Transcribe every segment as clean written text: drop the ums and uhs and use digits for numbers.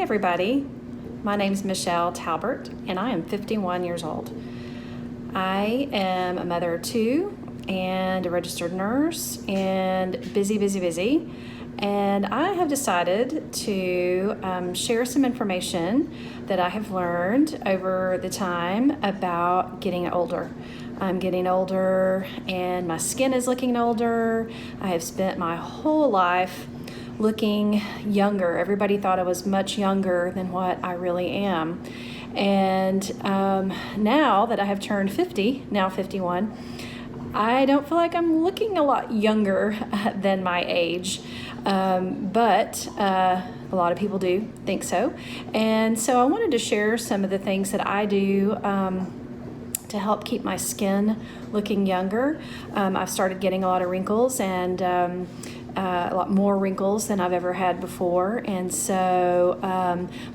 Hey everybody, my name is Michelle Talbert and I am 51 years old. I am a mother of two and a registered nurse and busy. And I have decided to share some information that I have learned over the time about getting older. I'm getting older and my skin is looking older. I have spent my whole life looking younger. Everybody thought I was much younger than what I really am. And now that I have turned 50, now 51, I don't feel like I'm looking a lot younger than my age. But a lot of people do think so. And so I wanted to share some of the things that I do to help keep my skin looking younger. I've started getting a lot of wrinkles and a lot more wrinkles than I've ever had before. And so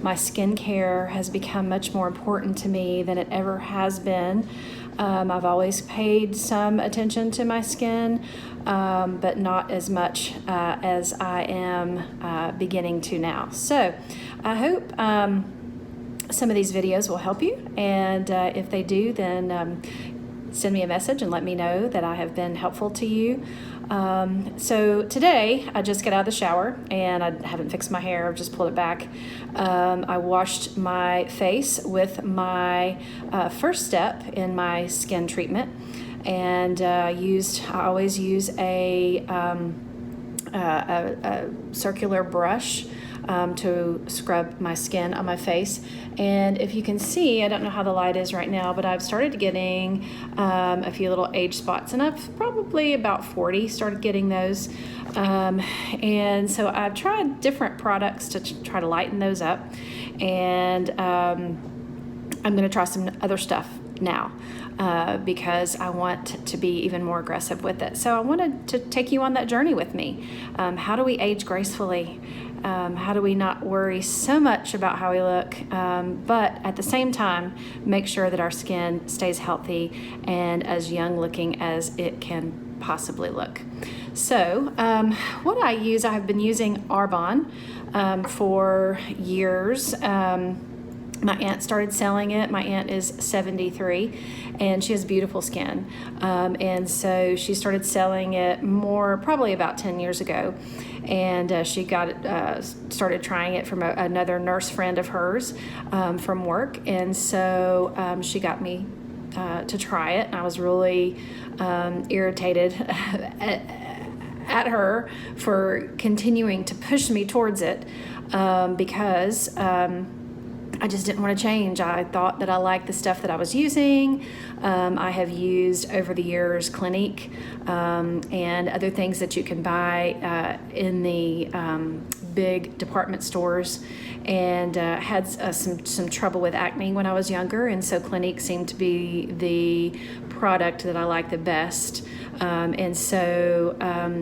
my skincare has become much more important to me than it ever has been. I've always paid some attention to my skin, but not as much as I am beginning to now. So I hope some of these videos will help you, and if they do, then send me a message and let me know that I have been helpful to you. So today I just got out of the shower and I haven't fixed my hair. I've just pulled it back. I washed my face with my first step in my skin treatment, and I always use a circular brush to scrub my skin on my face. And if you can see, I don't know how the light is right now, but I've started getting a few little age spots, and I've probably about 40 started getting those. And so I've tried different products to try to lighten those up, and I'm going to try some other stuff now because I want to be even more aggressive with it. So I wanted to take you on that journey with me. How do we age gracefully? How do we not worry so much about how we look, but at the same time, make sure that our skin stays healthy and as young looking as it can possibly look? So what I use, I have been using Arbonne for years. My aunt started selling it. My aunt is 73 and she has beautiful skin. And so she started selling it probably about 10 years ago. And she got it, started trying it from another nurse friend of hers from work. And so she got me to try it. And I was really irritated at her for continuing to push me towards it because I just didn't want to change. I thought that I liked the stuff that I was using. I have used over the years Clinique and other things that you can buy in the big department stores, and had some trouble with acne when I was younger, and so Clinique seemed to be the product that I like the best. And so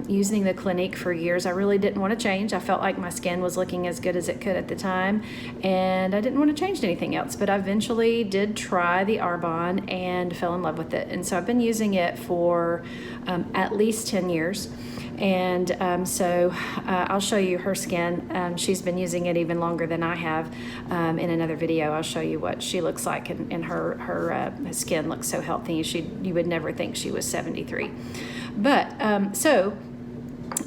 using the Clinique for years, I really didn't want to change. I felt like my skin was looking as good as it could at the time, and I didn't want to change anything else. But I eventually did try the Arbonne and fell in love with it. And so I've been using it for at least 10 years. And so I'll show you her skin. She's been using it even longer than I have. In another video, I'll show you what she looks like, and her skin looks so healthy. You would never think she was 73. But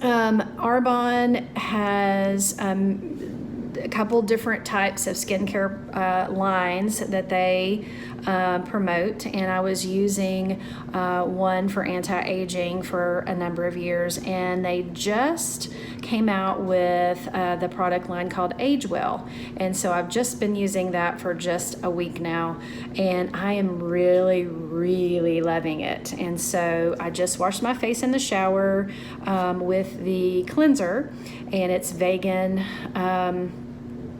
Arbonne has a couple different types of skincare lines that they promote, and I was using one for anti-aging for a number of years, and they just came out with the product line called AgeWell, and so I've just been using that for just a week now, and I am really loving it. And so I just washed my face in the shower with the cleanser, and it's vegan,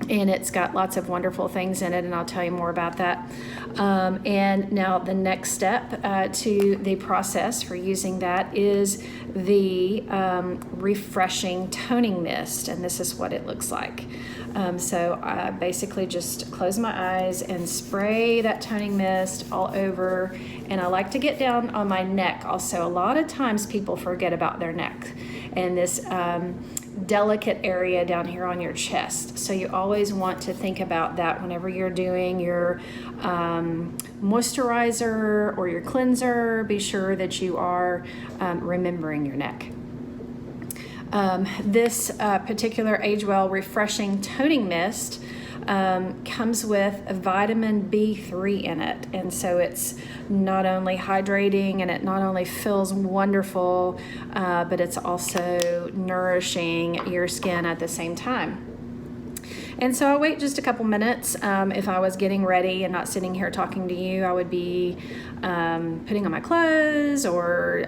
and it's got lots of wonderful things in it, and I'll tell you more about that. And now the next step to the process for using that is the refreshing toning mist, and this is what it looks like. So I basically just close my eyes and spray that toning mist all over, and I like to get down on my neck also. A lot of times people forget about their neck, and this delicate area down here on your chest. So you always want to think about that whenever you're doing your moisturizer or your cleanser. Be sure that you are remembering your neck. This particular AgeWell Refreshing Toning Mist comes with a vitamin B3 in it, and so it's not only hydrating and it not only feels wonderful, but it's also nourishing your skin at the same time. And so I wait just a couple minutes. If I was getting ready and not sitting here talking to you, I would be putting on my clothes or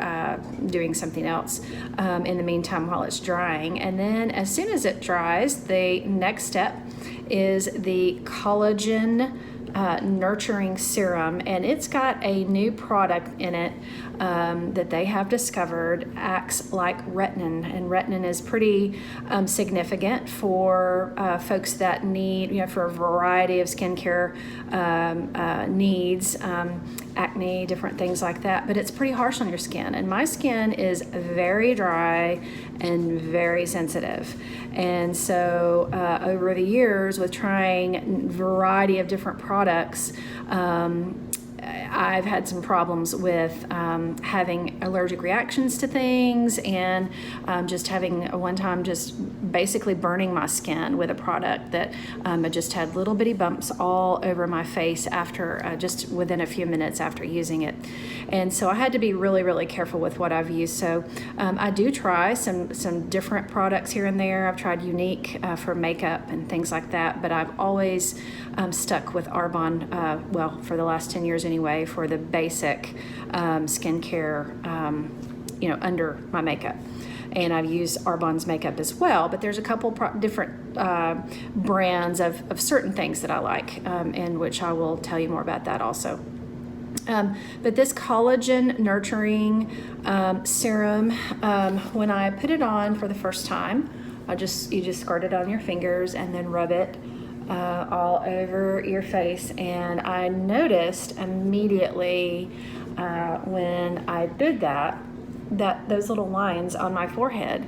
doing something else in the meantime while it's drying. And then as soon as it dries, the next step is the Collagen Nurturing Serum, and it's got a new product in it that they have discovered acts like retin, and retin is pretty significant for folks that need, for a variety of skincare needs, acne, different things like that, but it's pretty harsh on your skin, and my skin is very dry and very sensitive. And so over the years, with trying a variety of different products, I've had some problems with having allergic reactions to things, and just having one time just basically burning my skin with a product that I just had little bitty bumps all over my face after just within a few minutes after using it. And so I had to be really, really careful with what I've used. So I do try some different products here and there. I've tried Unique for makeup and things like that, but I've always stuck with Arbonne, well, for the last 10 years anyway, for the basic skincare, under my makeup. And I've used Arbonne's makeup as well, but there's a couple different brands of certain things that I like, and which I will tell you more about that also. But this Collagen Nurturing Serum, when I put it on for the first time, you just squirt it on your fingers and then rub it all over your face. And I noticed immediately when I did that those little lines on my forehead,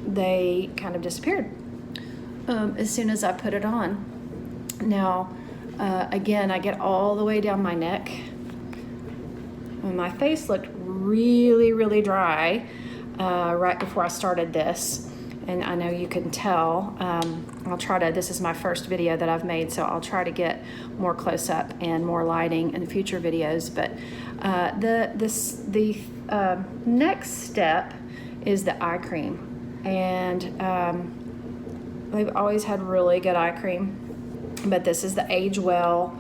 they kind of disappeared as soon as I put it on. Now, again, I get all the way down my neck, and my face looked really, really dry right before I started this. And I know you can tell. I'll try to, this is my first video that I've made, so I'll try to get more close up and more lighting in future videos. But the next step is the eye cream. And they've always had really good eye cream, but this is the AgeWell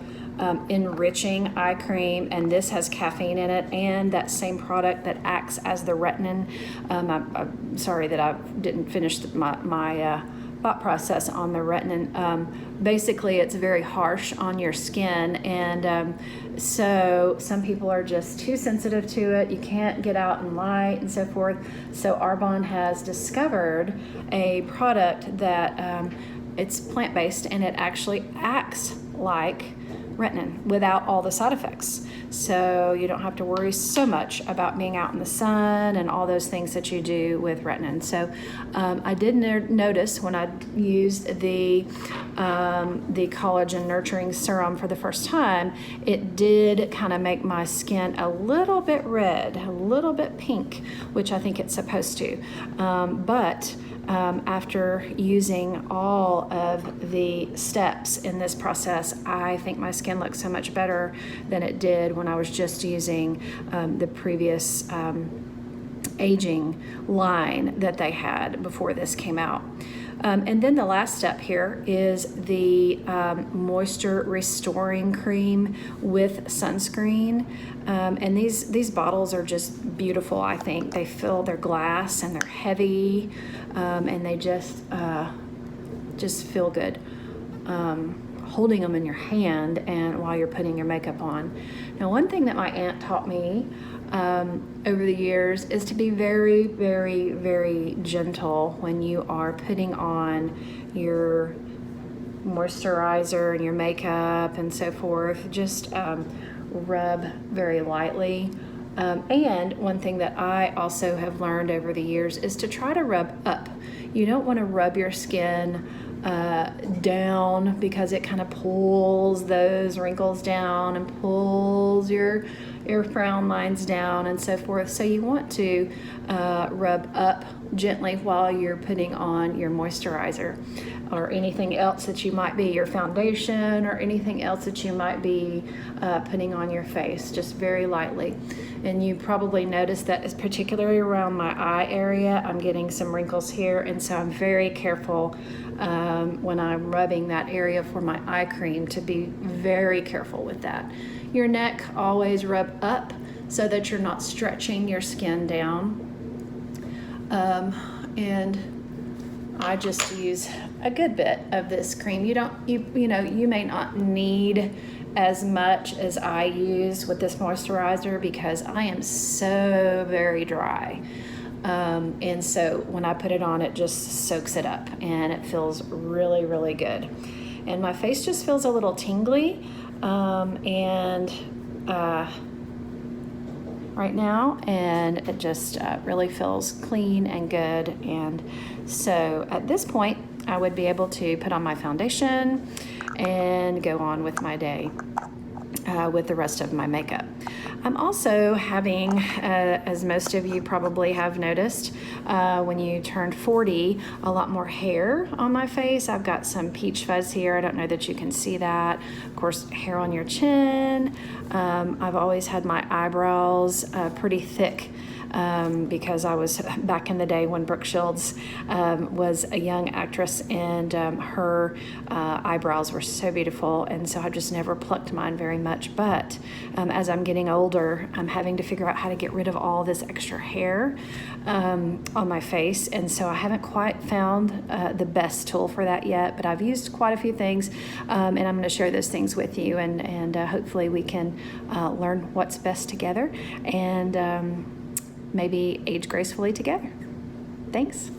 Enriching Eye Cream, and this has caffeine in it and that same product that acts as the retin. I'm sorry that I didn't finish my thought process on the retin. Basically, it's very harsh on your skin, and so some people are just too sensitive to it. You can't get out in light and so forth. So Arbonne has discovered a product that it's plant-based, and it actually acts like retin without all the side effects. So you don't have to worry so much about being out in the sun and all those things that you do with retin. So I did notice when I used the Collagen Nurturing Serum for the first time, it did kind of make my skin a little bit red, a little bit pink, which I think it's supposed to. But after using all of the steps in this process, I think my skin looks so much better than it did when I was just using the previous aging line that they had before this came out. And then the last step here is the moisture restoring cream with sunscreen. And these bottles are just beautiful, I think. They're glass and they're heavy, and they just feel good. Holding them in your hand and while you're putting your makeup on. Now, one thing that my aunt taught me over the years is to be very, very, very gentle when you are putting on your moisturizer and your makeup and so forth. Just rub very lightly And one thing that I also have learned over the years is to try to rub up. You don't want to rub your skin down, because it kind of pulls those wrinkles down and pulls your frown lines down and so forth. So you want to rub up gently while you're putting on your moisturizer or anything else that you might be, your foundation or anything else that you might be putting on your face, just very lightly. And you probably noticed that, particularly around my eye area, I'm getting some wrinkles here, and so I'm very careful when I'm rubbing that area for my eye cream to be very careful with that. Your neck, always rub up so that you're not stretching your skin down. And I just use a good bit of this cream. You may not need as much as I use with this moisturizer, because I am so very dry. And so when I put it on, it just soaks it up, and it feels really, really good. And my face just feels a little tingly, right now, and it just really feels clean and good. And so at this point, I would be able to put on my foundation and go on with my day with the rest of my makeup. I'm also having, as most of you probably have noticed, when you turned 40, a lot more hair on my face. I've got some peach fuzz here. I don't know that you can see that. Of course, hair on your chin. I've always had my eyebrows pretty thick, because I was back in the day when Brooke Shields was a young actress, and her eyebrows were so beautiful, and so I've just never plucked mine very much. But as I'm getting older, I'm having to figure out how to get rid of all this extra hair on my face, and so I haven't quite found the best tool for that yet, but I've used quite a few things, and I'm going to share those things with you, and hopefully we can learn what's best together, and maybe age gracefully together. Thanks.